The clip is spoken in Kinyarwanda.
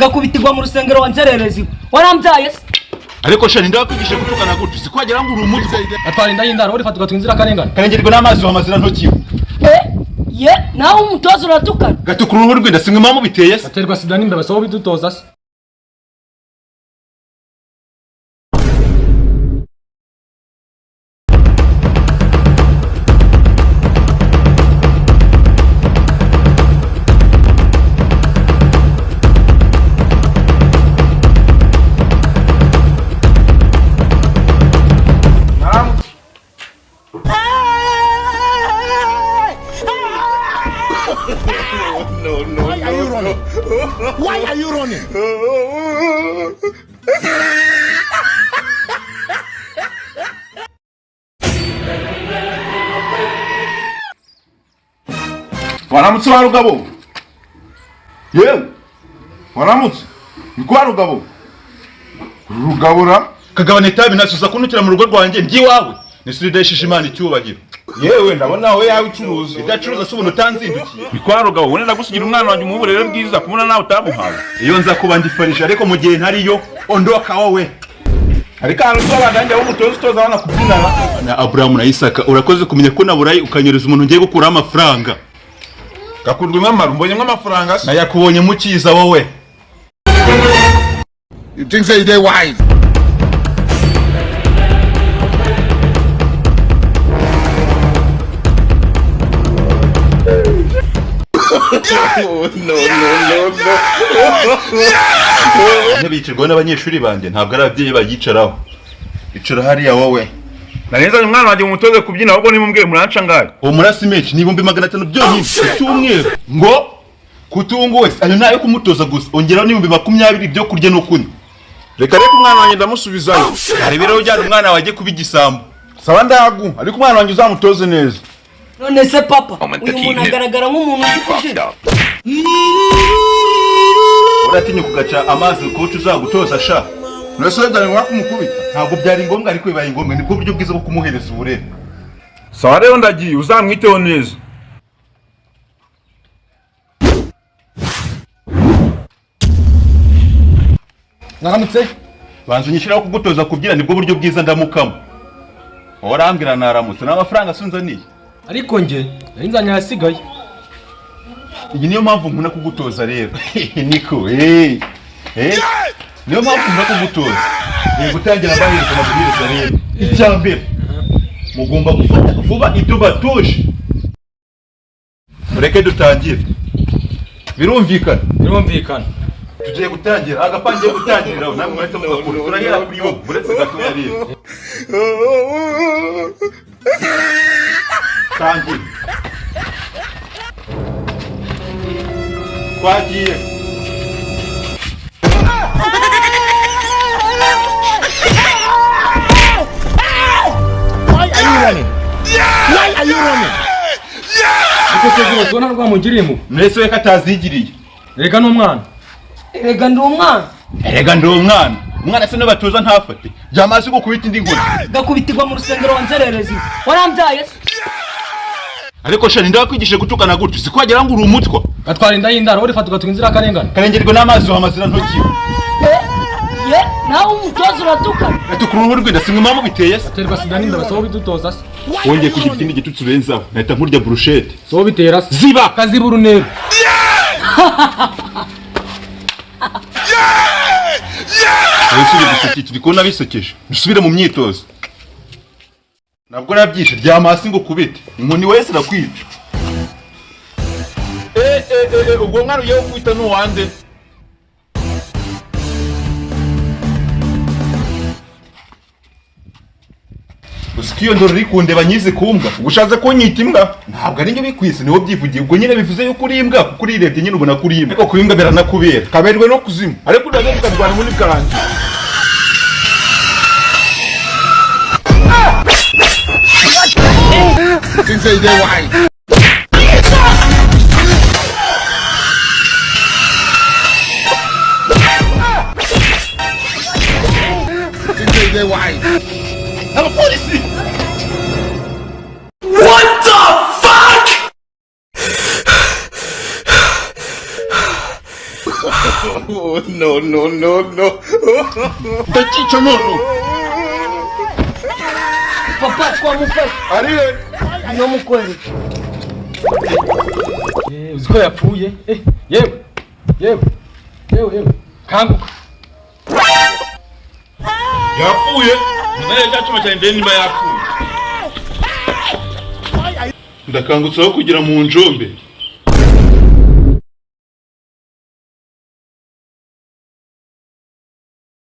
gakubitirwa mu rusengero wanzererezi warambyaye se ariko shani ndakwigisha gutukana gutyo sikwagera ngo uri umutwe atwarinda y'indaro uri fatuka twinzira karengana karengerwa n'amazi wamazira ntokiwe ye nawe umutoza uratukana gatukura uruhu rwenda simwe mamu biteye se aterwa sida n'imbe so bidutoza se No. Why are you running? Why are you running? waramutse wa rugabo yewe waramutse kwa rugabo rugabura kagabane tabi nasuza kunukira mu rugo rwanjye ngiwawe nisurideshisha imana icyubahiro yewe ndabona aho yawe icuruza idacuruza se ubuntu utanzindukiye bikwa rugabo ubone ndagusigira umwana wanjye mu burere bwiza kubona nawe utamuhawe iyo nza kuba ndifarisha ariko mu gihe ntariyo ondoka wowe ariko hano twabandangira umutoza utoza abana kubyinana na Abraham na Isaka urakoze kumenya ko naburayi ukanyereza umuntu ngiye gukura amafaranga gakurwa amaru mbonyemo amafaranga se nayakubonye mukiza wowe you think say they wise no. Ntibicirwa n'abanyeshuri bande ntabwo ari ababyeyi bayicaraho icara hariya wowe nanezanye umwana wanjye umutoze kubyina ahubwo nimumbwire muranca ngaye uwo murasi mechi ni 500 byonyine cyumweru ngo kutunguwe ayo nayo kumutoza gusa ongeraho ni 20 byo kurya no kunywa reka umwana wanjye ndamusubizayo arebera ujyana umwana waje kubigisambo saba ndagu ariko umwana wanjye uzamutoze neza none se papa uyu muntu agaragara nk'umuntu uzi kubyina uratinya kugaca amazi coach uzagutoza sha nese byari ngombwa kumukubita ntabwo byari ngombwa ariko bibaye ngombwa nibwo buryo bwiza bwo kumuhereza uburere sawa rero ndagiye uzamwiteho neza naramutse banza unyishiraho kugutoza kubyina nibwo buryo bwiza ndamukamo warambwira naramutse n'amafaranga sunzaniye ariko nge narinzanye yasigaye iyi niyo mpamvu nkuna kugutoza rero niko niyo mpamvu nkuna kugutoza gutangira abahereza amabwiriza rero icyambere mugomba gufata vuba ibyo batoje mureke dutangire birumvikana tugiye gutangira agapangiye gutangirira namwe mwete mugakora turahera kuri yo buretse gatoya rero tangira kwagiye Why are you running? ariko se gura sona rwamugirimo mwese we katazigiriye rega n'umwana erega ndi umwana umwana se n'abatoza ntafate byamaze gukubita indi nkoni gakubitirwa mu rusengero wanzererezi warambyaye se ariko shani ndakwigisha gutukana gutyo sikwagera ngo uri umutwe atwarinda y'indaro uri fatuka twinzira karengana karengerwa n'amazi wamazira ntokiwe ye nawe umutoza uratukana gatukura uruhu rwenda simwe mamu biteye se aterwa sida n'imbe so bidutoza se wongeye kugira ikindi gitutsi urenzaho nahita nkurya brushette so bitera se ziba kazibura unero Wesuri gusuki turi kubona bisekeje dusubire mu myitozo nabwo nabyishe ryamasi ngo kubite inkoni wese nakwica ubwo mwana ugiye kwita n'uwande usikiyo ndoro rikundeba nyize kumbwa ubushaze kunyita imbwa ntabwo ari njye bikwise niwo byivugiye ubwo nyine bivuze yuko uri imbwa kuko urirebye nyine ubona kuri imbwa ariko kuba imbwa biranakubera kaberwe no kuzimu ariko uraje tukarwana muri bwarangiye think say they wise think say they wise I'm a police. What the fuck? no. Ndakica umuntu. papa twamufashe Ari we. no mukwereka uzi ko yapfuye yewe kanguka Yapfuye. Muzane cya cyuma cya ndende niba yapfuye. Ndakangutseho kugira mu njombe.